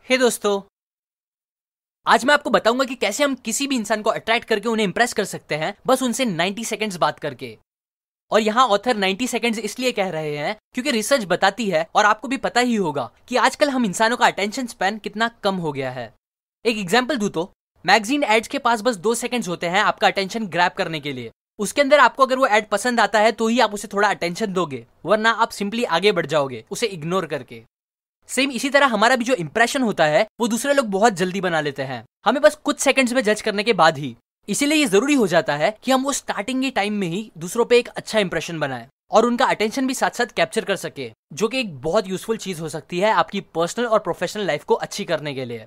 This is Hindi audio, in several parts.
हे दोस्तों, आज मैं आपको बताऊंगा कि कैसे हम किसी भी इंसान को अट्रैक्ट करके उन्हें इंप्रेस कर सकते हैं बस उनसे 90 सेकंड्स बात करके। और यहाँ ऑथर 90 सेकंड्स इसलिए कह रहे हैं क्योंकि रिसर्च बताती है और आपको भी पता ही होगा कि आजकल हम इंसानों का अटेंशन स्पैन कितना कम हो गया है। एक एग्जाम्पल दूं तो मैगजीन एड्स के पास बस 2 सेकंड्स होते हैं आपका अटेंशन ग्रैब करने के लिए। उसके अंदर आपको अगर वो एड पसंद आता है तो ही आप उसे थोड़ा अटेंशन दोगे, वरना आप सिंपली आगे बढ़ जाओगे उसे इग्नोर करके। सेम इसी तरह हमारा भी जो इंप्रेशन होता है वो दूसरे लोग बहुत जल्दी बना लेते हैं, हमें बस कुछ सेकंड्स में जज करने के बाद ही। इसीलिए ये जरूरी हो जाता है कि हम वो स्टार्टिंग के टाइम में ही दूसरों पे एक अच्छा इंप्रेशन बनाएं और उनका अटेंशन भी साथ साथ कैप्चर कर सके, जो कि एक बहुत यूजफुल चीज हो सकती है आपकी पर्सनल और प्रोफेशनल लाइफ को अच्छी करने के लिए।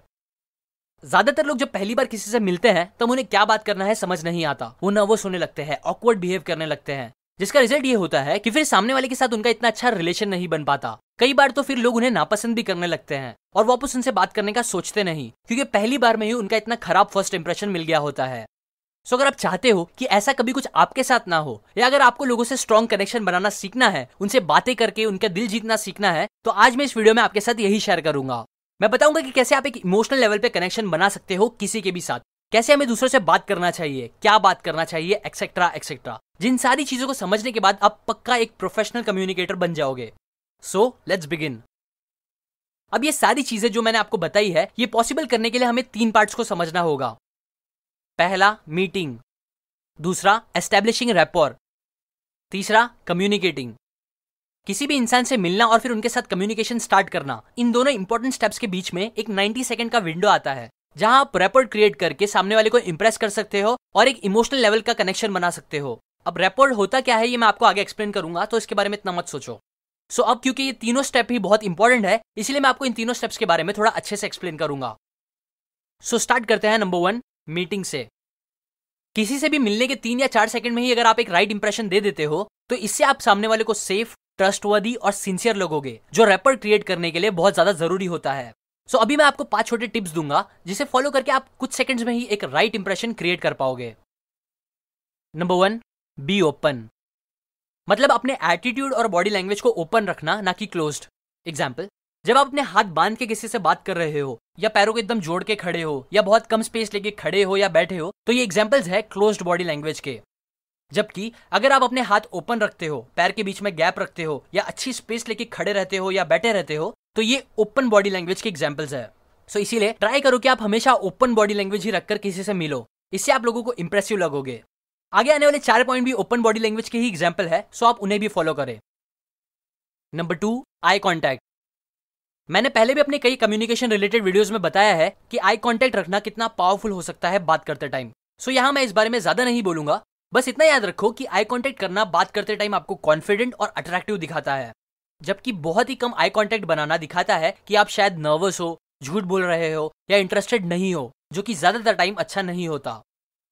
ज्यादातर लोग जब पहली बार किसी से मिलते हैं तब उन्हें क्या बात करना है समझ नहीं आता, वो नर्वस होने लगते हैं, ऑकवर्ड बिहेव करने लगते हैं, जिसका रिजल्ट ये होता है कि फिर सामने वाले के साथ उनका इतना अच्छा रिलेशन नहीं बन पाता। कई बार तो फिर लोग उन्हें नापसंद भी करने लगते हैं और वापस उनसे बात करने का सोचते नहीं, क्योंकि पहली बार में ही उनका इतना खराब फर्स्ट इंप्रेशन मिल गया होता है। सो अगर आप चाहते हो कि ऐसा कभी कुछ आपके साथ ना हो, या अगर आपको लोगों से स्ट्रॉन्ग कनेक्शन बनाना सीखना है, उनसे बातें करके उनका दिल जीतना सीखना है, तो आज मैं इस वीडियो में आपके साथ यही शेयर करूंगा। मैं बताऊंगा कि कैसे आप एक इमोशनल लेवल पे कनेक्शन बना सकते हो किसी के भी साथ, कैसे हमें दूसरों से बात करना चाहिए, क्या बात करना चाहिए, एक्सेट्रा एक्सेट्रा। जिन सारी चीजों को समझने के बाद आप पक्का एक प्रोफेशनल कम्युनिकेटर बन जाओगे। So let's begin. अब ये सारी चीजें जो मैंने आपको बताई है, ये पॉसिबल करने के लिए हमें 3 पार्ट्स को समझना होगा। पहला मीटिंग, दूसरा एस्टेब्लिशिंग रैपोर, तीसरा कम्युनिकेटिंग। किसी भी इंसान से मिलना और फिर उनके साथ कम्युनिकेशन स्टार्ट करना, इन दोनों इंपॉर्टेंट स्टेप्स के बीच में एक 90 सेकंड का विंडो आता है, जहां आप रैपोर्ट क्रिएट करके सामने वाले को इंप्रेस कर सकते हो और एक इमोशनल लेवल का कनेक्शन बना सकते हो। अब रैपोर्ट होता क्या है ये मैं आपको आगे एक्सप्लेन करूंगा, तो इसके बारे में इतना मत सोचो। सो अब क्योंकि ये तीनों स्टेप ही बहुत इंपॉर्टेंट है, इसलिए मैं आपको इन तीनों स्टेप्स के बारे में थोड़ा अच्छे से एक्सप्लेन करूंगा। सो स्टार्ट करते हैं नंबर 1, मीटिंग से। किसी से भी मिलने के 3 या 4 सेकंड में ही अगर आप एक राइट इंप्रेशन दे देते हो, तो इससे आप सामने वाले को सेफ, ट्रस्टवर्दी और सिंसियर लगोगे, जो रैपर क्रिएट करने के लिए बहुत ज्यादा जरूरी होता है। सो अभी मैं आपको 5 छोटे टिप्स दूंगा, जिसे फॉलो करके आप कुछ सेकंड्स में ही एक राइट इंप्रेशन क्रिएट कर पाओगे। Number 1, be open. मतलब अपने एटीट्यूड और बॉडी लैंग्वेज को ओपन रखना, ना कि क्लोज्ड। एग्जाम्पल, जब आप अपने हाथ बांध के किसी से बात कर रहे हो, या पैरों को एकदम जोड़ के खड़े हो, या बहुत कम स्पेस लेके खड़े हो या बैठे हो, तो ये एग्जाम्पल्स है क्लोज्ड बॉडी लैंग्वेज के। जबकि अगर आप अपने हाथ ओपन रखते हो, पैर के बीच में गैप रखते हो, या अच्छी स्पेस लेके खड़े रहते हो या बैठे रहते हो, तो ये ओपन बॉडी लैंग्वेज के एग्जाम्पल्स है। सो इसीलिए ट्राई करो कि आप हमेशा ओपन बॉडी लैंग्वेज ही रखकर किसी से मिलो, इससे आप लोगों को इंप्रेसिव लगोगे। आगे आने वाले 4 पॉइंट भी ओपन बॉडी लैंग्वेज के ही एग्जाम्पल है, सो आप उन्हें भी फॉलो करें। Number 2, eye contact. मैंने पहले भी अपने कई कम्युनिकेशन रिलेटेड वीडियोस में बताया है कि आई कॉन्टैक्ट रखना कितना पावरफुल हो सकता है बात करते टाइम। सो यहां मैं इस बारे में ज्यादा नहीं बोलूंगा, बस इतना याद रखो कि आई कॉन्टैक्ट करना बात करते टाइम आपको कॉन्फिडेंट और अट्रैक्टिव दिखाता है, जबकि बहुत ही कम आई कॉन्टैक्ट बनाना दिखाता है कि आप शायद नर्वस हो, झूठ बोल रहे हो या इंटरेस्टेड नहीं हो, जो कि ज्यादातर टाइम अच्छा नहीं होता।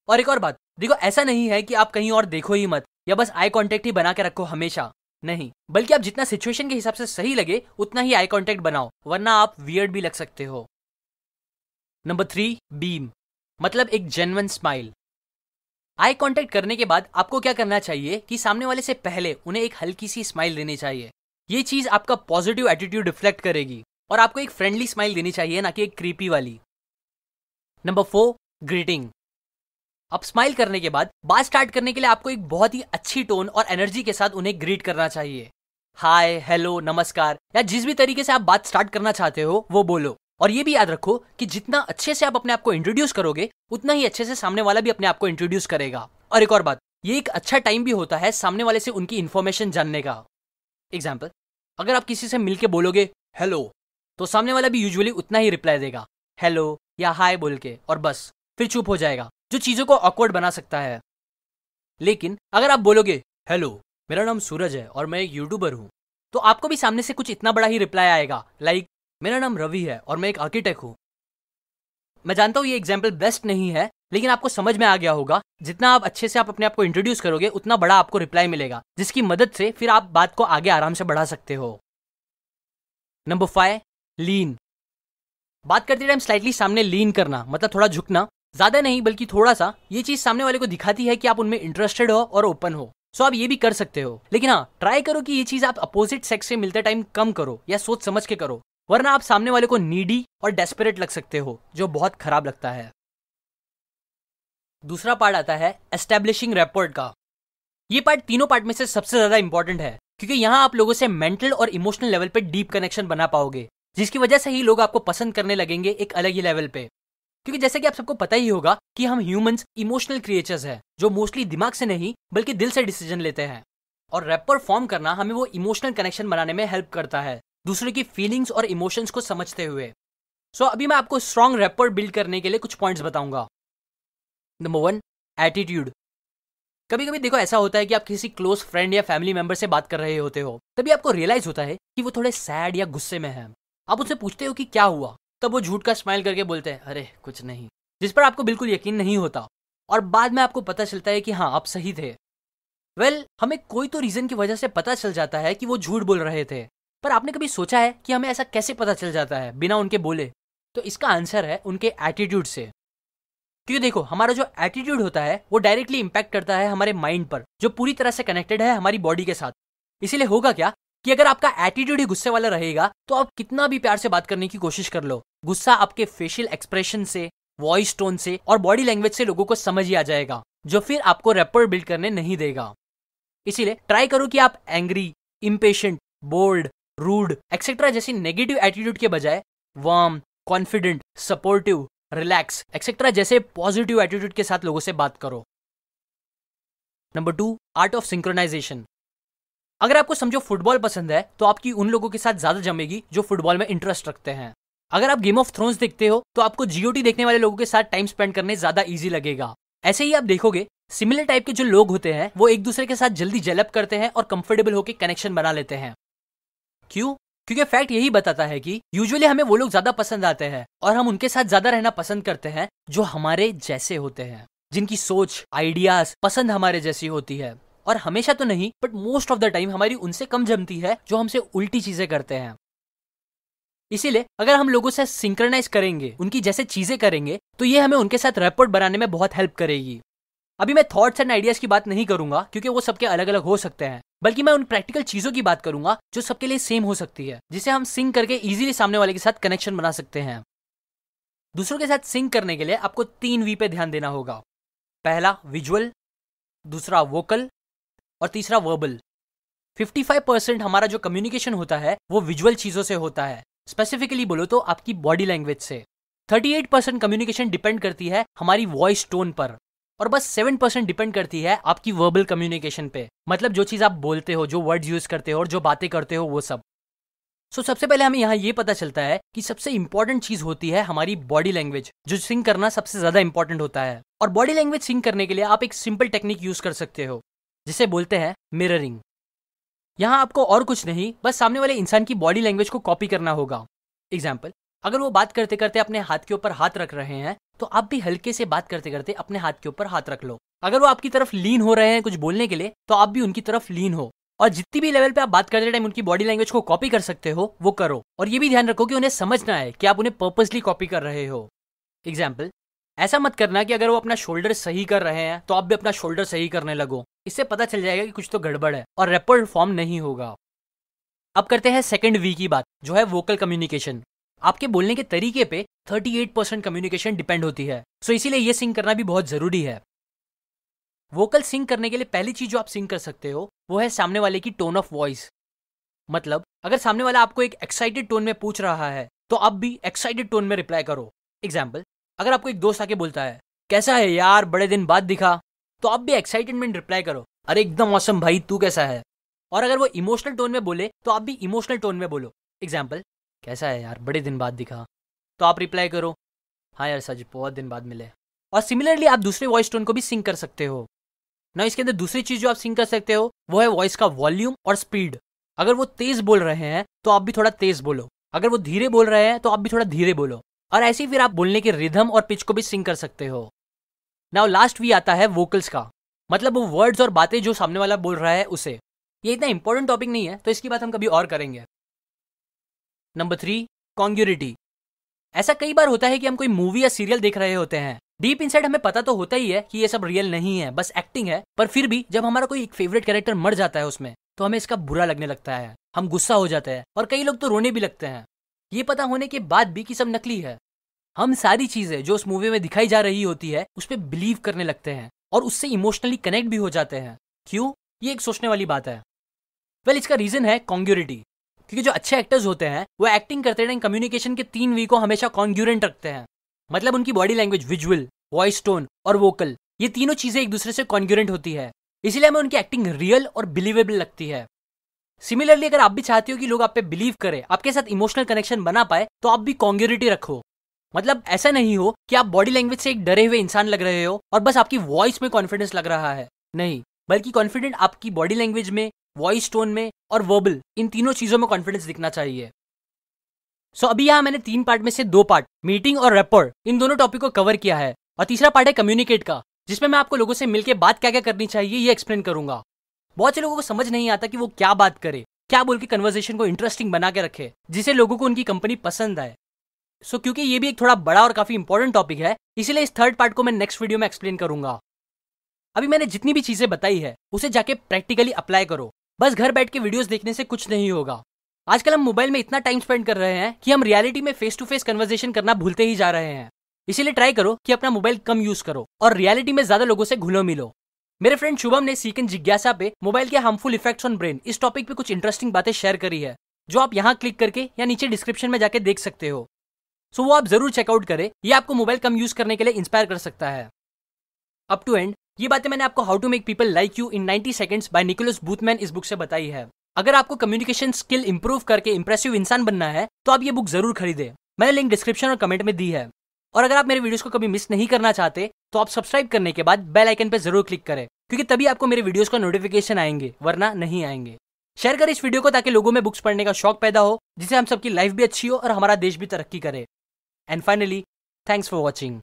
और एक और बात, देखो ऐसा नहीं है कि आप कहीं और देखो ही मत, या बस आई कॉन्टैक्ट ही बना के रखो हमेशा, नहीं, बल्कि आप जितना सिचुएशन के हिसाब से सही लगे उतना ही आई कॉन्टैक्ट बनाओ, वरना आप वियर्ड भी लग सकते हो। Number 3, beam. मतलब एक जेन्युइन स्माइल। आई कांटेक्ट करने के बाद आपको क्या करना चाहिए कि सामने वाले से पहले उन्हें एक हल्की सी स्माइल देनी चाहिए। ये चीज आपका पॉजिटिव एटीट्यूड रिफ्लेक्ट करेगी, और आपको एक फ्रेंडली स्माइल देनी चाहिए, ना कि एक क्रीपी वाली। Number 4, greeting. अब स्माइल करने के बाद बात स्टार्ट करने के लिए आपको एक बहुत ही अच्छी टोन और एनर्जी के साथ उन्हें ग्रीट करना चाहिए। हाय, हेलो, नमस्कार, या जिस भी तरीके से आप बात स्टार्ट करना चाहते हो वो बोलो। और ये भी याद रखो कि जितना अच्छे से आप अपने आप को इंट्रोड्यूस करोगे, उतना ही अच्छे से सामने वाला भी अपने आप को इंट्रोड्यूस करेगा। और एक और बात, ये एक अच्छा टाइम भी होता है सामने वाले से उनकी इन्फॉर्मेशन जानने का। एग्जाम्पल, अगर आप किसी से मिलके बोलोगे हेलो, तो सामने वाला भी यूजुअली उतना ही रिप्लाई देगा, हेलो या हाय बोल के, और बस फिर चुप हो जाएगा, जो चीजों को ऑकवर्ड बना सकता है। लेकिन अगर आप बोलोगे हेलो, मेरा नाम सूरज है और मैं एक यूट्यूबर हूं, तो आपको भी सामने से कुछ इतना बड़ा ही रिप्लाई आएगा, लाइक मेरा नाम रवि है और मैं एक आर्किटेक्ट हूं। मैं जानता हूं ये एग्जाम्पल बेस्ट नहीं है, लेकिन आपको समझ में आ गया होगा, जितना आप अच्छे से आप अपने आप को इंट्रोड्यूस करोगे उतना बड़ा आपको रिप्लाई मिलेगा, जिसकी मदद से फिर आप बात को आगे आराम से बढ़ा सकते हो। नंबर 5, लीन। बात करते टाइम स्लाइटली सामने लीन करना, मतलब थोड़ा झुकना, ज्यादा नहीं बल्कि थोड़ा सा। ये चीज सामने वाले को दिखाती है कि आप उनमें इंटरेस्टेड हो और ओपन हो। सो आप ये भी कर सकते हो, लेकिन हाँ, ट्राई करो कि ये चीज आप अपोजिट सेक्स से मिलते टाइम कम करो या सोच समझ के करो, वरना आप सामने वाले को नीडी और डेस्परेट लग सकते हो, जो बहुत खराब लगता है। दूसरा पार्ट आता है एस्टेब्लिशिंग रैपोर्ट का। ये पार्ट तीनों पार्ट में से सबसे ज्यादा इंपॉर्टेंट है, क्योंकि यहाँ आप लोगों से मेंटल और इमोशनल लेवल पे डीप कनेक्शन बना पाओगे, जिसकी वजह से ही लोग आपको पसंद करने लगेंगे एक अलग ही लेवल पे। क्योंकि जैसे कि आप सबको पता ही होगा कि हम ह्यूमंस इमोशनल क्रिएचर्स हैं, जो मोस्टली दिमाग से नहीं बल्कि दिल से डिसीजन लेते हैं। और रैपर फॉर्म करना हमें वो इमोशनल कनेक्शन बनाने में हेल्प करता है, दूसरे की फीलिंग्स और इमोशंस को समझते हुए। सो अभी मैं आपको स्ट्रॉन्ग रैपर बिल्ड करने के लिए कुछ पॉइंट्स बताऊंगा। Number 1, attitude. कभी कभी देखो ऐसा होता है कि आप किसी क्लोज फ्रेंड या फैमिली मेंबर से बात कर रहे होते हो, तभी आपको रियलाइज होता है कि वो थोड़े सैड या गुस्से में है। आप उससे पूछते हो कि क्या हुआ, तब वो झूठ का स्माइल करके बोलते हैं अरे कुछ नहीं, जिस पर आपको बिल्कुल यकीन नहीं होता। और बाद में आपको पता चलता है कि हाँ आप सही थे। हमें कोई तो रीजन की वजह से पता चल जाता है कि वो झूठ बोल रहे थे, पर आपने कभी सोचा है कि हमें ऐसा कैसे पता चल जाता है बिना उनके बोले? तो इसका आंसर है उनके एटीट्यूड से। क्योंकि देखो हमारा जो एटीट्यूड होता है वो डायरेक्टली इंपैक्ट करता है हमारे माइंड पर, जो पूरी तरह से कनेक्टेड है हमारी बॉडी के साथ। इसीलिए होगा क्या कि अगर आपका एटीट्यूड ही गुस्से वाला रहेगा तो आप कितना भी प्यार से बात करने की कोशिश कर लो, गुस्सा आपके फेशियल एक्सप्रेशन से, वॉइस टोन से और बॉडी लैंग्वेज से लोगों को समझ ही आ जाएगा, जो फिर आपको रैपर बिल्ड करने नहीं देगा। इसीलिए ट्राई करो कि आप angry, impatient, bold, rude etcetera जैसी नेगेटिव एटीट्यूड के बजाय warm, confident, supportive, relax etcetera जैसे पॉजिटिव एटीट्यूड के साथ लोगों से बात करो। Number 2, art of synchronisation. अगर आपको समझो फुटबॉल पसंद है तो आपकी उन लोगों के साथ ज्यादा जमेगी जो फुटबॉल में इंटरेस्ट रखते हैं। अगर आप गेम ऑफ थ्रोन्स देखते हो तो आपको जीओटी देखने वाले लोगों के साथ टाइम स्पेंड करने ज्यादा इजी लगेगा। ऐसे ही आप देखोगे सिमिलर टाइप के जो लोग होते हैं वो एक दूसरे के साथ जल्दी जेलअप करते हैं और कंफर्टेबल होकर कनेक्शन बना लेते हैं। क्यों? क्योंकि फैक्ट यही बताता है कि यूजुअली हमें वो लोग ज्यादा पसंद आते हैं और हम उनके साथ ज्यादा रहना पसंद करते हैं जो हमारे जैसे होते हैं, जिनकी सोच, आइडियाज, पसंद हमारे जैसी होती है। और हमेशा तो नहीं but most of the time हमारी उनसे कम जमती है जो हमसे उल्टी चीजें करते हैं। इसीलिए अगर हम लोगों से सिंक्रोनाइज करेंगे, उनकी जैसे चीजें करेंगे, तो ये हमें उनके साथ रैपर बनाने में बहुत हेल्प करेगी। अभी मैं थॉट्स एंड आइडियाज की बात नहीं करूंगा क्योंकि वो सबके अलग अलग हो सकते हैं, बल्कि मैं उन प्रैक्टिकल चीजों की बात करूंगा जो सबके लिए सेम हो सकती है, जिसे हम सिंक करके इजीली सामने वाले के साथ कनेक्शन बना सकते हैं। दूसरों के साथ सिंक करने के लिए आपको 3 वी पे ध्यान देना होगा। पहला विजुअल, दूसरा वोकल और तीसरा वर्बल। 55% हमारा जो कम्युनिकेशन होता है वो विजुअल चीजों से होता है, स्पेसिफिकली बोलो तो आपकी बॉडी लैंग्वेज से। 38% कम्युनिकेशन डिपेंड करती है हमारी वॉइस टोन पर, और बस 7% डिपेंड करती है आपकी वर्बल कम्युनिकेशन पे, मतलब जो चीज आप बोलते हो, जो वर्ड्स यूज करते हो और जो बातें करते हो वो सब। सबसे पहले हमें यहाँ ये पता चलता है कि सबसे इंपॉर्टेंट चीज होती है हमारी बॉडी लैंग्वेज, जो सिंक करना सबसे ज्यादा इंपॉर्टेंट होता है। और बॉडी लैंग्वेज सिंक करने के लिए आप एक सिंपल टेक्निक यूज कर सकते हो जिसे बोलते हैं मिररिंग। यहाँ आपको और कुछ नहीं, बस सामने वाले इंसान की बॉडी लैंग्वेज को कॉपी करना होगा। एग्जाम्पल, अगर वो बात करते करते अपने हाथ के ऊपर हाथ रख रहे हैं तो आप भी हल्के से बात करते करते अपने हाथ के ऊपर हाथ रख लो। अगर वो आपकी तरफ लीन हो रहे हैं कुछ बोलने के लिए तो आप भी उनकी तरफ लीन हो, और जितनी भी लेवल पे आप बात करते टाइम उनकी बॉडी लैंग्वेज को कॉपी कर सकते हो वो करो। और ये भी ध्यान रखो कि उन्हें समझना है कि आप उन्हें पर्पसली कॉपी कर रहे हो। एग्जाम्पल, ऐसा मत करना कि अगर वो अपना शोल्डर सही कर रहे हैं तो आप भी अपना शोल्डर सही करने लगो, इससे पता चल जाएगा कि कुछ तो गड़बड़ है और रैपर फॉर्म नहीं होगा। अब करते हैं सेकंड वी की बात, जो है वोकल कम्युनिकेशन। आपके बोलने के तरीके पे 38% कम्युनिकेशन डिपेंड होती है, सो इसीलिए ये सिंक करना भी बहुत जरूरी है। वोकल सिंक करने के लिए पहली चीज जो आप सिंक कर सकते हो वो है सामने वाले की टोन ऑफ वॉइस। मतलब अगर सामने वाला आपको एक एक्साइटेड टोन में पूछ रहा है तो आप भी एक्साइटेड टोन में रिप्लाई करो। एग्जाम्पल, अगर आपको एक दोस्त आके बोलता है कैसा है यार बड़े दिन बाद दिखा, तो आप भी एक्साइटेड में रिप्लाई करो अरे एकदम ऑसम भाई, तू कैसा है। और अगर वो इमोशनल टोन में बोले तो आप भी इमोशनल टोन में बोलो। एग्जाम्पल, कैसा है यार बड़े दिन बाद दिखा, तो आप रिप्लाई करो हाँ यार सच बहुत दिन बाद मिले। और सिमिलरली आप दूसरे वॉइस टोन को भी सिंक कर सकते हो ना। इसके अंदर दूसरी चीज जो आप सिंक कर सकते हो वो है वॉइस का वॉल्यूम और स्पीड। अगर वो तेज बोल रहे हैं तो आप भी थोड़ा तेज बोलो, अगर वो धीरे बोल रहे हैं तो आप भी थोड़ा धीरे बोलो, और ऐसे ही फिर आप बोलने के रिदम और पिच को भी सिंक कर सकते हो। नाउ लास्ट वी आता है वोकल्स का, मतलब वो वर्ड्स और बातें जो सामने वाला बोल रहा है उसे। ये इतना इंपॉर्टेंट टॉपिक नहीं है तो इसकी बात हम कभी और करेंगे। नंबर 3, कॉन्ग्रुइटी। ऐसा कई बार होता है कि हम कोई मूवी या सीरियल देख रहे होते हैं, डीप इनसाइड हमें पता तो होता ही है कि ये सब रियल नहीं है, बस एक्टिंग है, पर फिर भी जब हमारा कोई एक फेवरेट कैरेक्टर मर जाता है उसमें तो हमें इसका बुरा लगने लगता है, हम गुस्सा हो जाते हैं और कई लोग तो रोने भी लगते हैं। ये पता होने के बाद भी कि सब नकली है। हम सारी चीजें जो उस मूवी में दिखाई जा रही होती है उस पर बिलीव करने लगते हैं और उससे इमोशनली कनेक्ट भी हो जाते हैं। क्यों? ये एक सोचने वाली बात है। इसका रीजन है कॉन्ग्यूरिटी। क्योंकि जो अच्छे एक्टर्स होते हैं वो एक्टिंग करते टाइम कम्युनिकेशन के 3 वी को हमेशा कॉन्ग्यूरेंट रखते हैं। मतलब उनकी body language, visual, voice tone और वोकल, ये तीनों चीजें एक दूसरे से कॉन्ग्यूरेंट होती है। इसीलिए हमें उनकी एक्टिंग रियल और बिलीवेबल लगती है। सिमिलरली अगर आप भी चाहते हो कि लोग आप पे बिलीव करें, आपके साथ इमोशनल कनेक्शन बना पाए, तो आप भी कॉन्ग्यूरिटी रखो। मतलब ऐसा नहीं हो कि आप बॉडी लैंग्वेज से एक डरे हुए इंसान लग रहे हो और बस आपकी वॉइस में कॉन्फिडेंस लग रहा है। नहीं, बल्कि कॉन्फिडेंट आपकी बॉडी लैंग्वेज में, वॉइस टोन में और वर्बल, इन तीनों चीजों में कॉन्फिडेंस दिखना चाहिए। अभी यहाँ मैंने 3 पार्ट में से 2 पार्ट, मीटिंग और रैपर, इन दोनों टॉपिक को कवर किया है। और तीसरा पार्ट है कम्युनिकेट का, जिसमें मैं आपको लोगों से मिलकर बात क्या क्या करनी चाहिए ये एक्सप्लेन करूंगा। बहुत से लोगों को समझ नहीं आता कि वो क्या बात करे, क्या बोल के कन्वर्सेशन को इंटरेस्टिंग बना के रखे, जिससे लोगों को उनकी कंपनी पसंद आए। क्योंकि ये भी एक थोड़ा बड़ा और काफी इंपॉर्टेंट टॉपिक है, इसीलिए इस 3rd पार्ट को मैं नेक्स्ट वीडियो में एक्सप्लेन करूंगा। अभी मैंने जितनी भी चीजें बताई है उसे जाके प्रैक्टिकली अप्लाई करो। बस घर बैठ के वीडियोस देखने से कुछ नहीं होगा। आजकल हम मोबाइल में इतना टाइम स्पेंड कर रहे हैं कि हम रियलिटी में फेस टू फेस कन्वर्सेशन करना भूलते ही जा रहे हैं। इसीलिए ट्राई करो कि अपना मोबाइल कम यूज करो और रियलिटी में ज्यादा लोगों से घुलो मिलो। मेरे फ्रेंड शुभम ने सीक एंड जिज्ञासा पे मोबाइल के हार्मफुल इफेक्ट्स ऑन ब्रेन इस टॉपिक पे कुछ इंटरेस्टिंग बातें शेयर करी है, जो आप यहाँ क्लिक करके या नीचे डिस्क्रिप्शन में जाके देख सकते हो। वो आप जरूर चेकआउट करें, ये आपको मोबाइल कम यूज करने के लिए इंस्पायर कर सकता है। अप टू एंड ये बातें मैंने आपको how to make people like you in 90 seconds by Nicholas Boothman इस बुक से बताई है। अगर आपको कम्युनिकेशन स्किल इंप्रूव करके इंप्रेसिव इंसान बनना है तो आप ये बुक जरूर खरीदें। मैंने लिंक डिस्क्रिप्शन और कमेंट में दी है। और अगर आप मेरे वीडियोस को कभी मिस नहीं करना चाहते तो आप सब्सक्राइब करने के बाद बेल आइकन पे जरूर क्लिक करें, क्योंकि तभी आपको मेरे वीडियोस का नोटिफिकेशन आएंगे, वरना नहीं आएंगे। शेयर करें इस वीडियो को ताकि लोगों में बुक्स पढ़ने का शौक पैदा हो, जिससे हम सबकी लाइफ भी अच्छी हो और हमारा देश भी तरक्की करे। And finally, thanks for watching.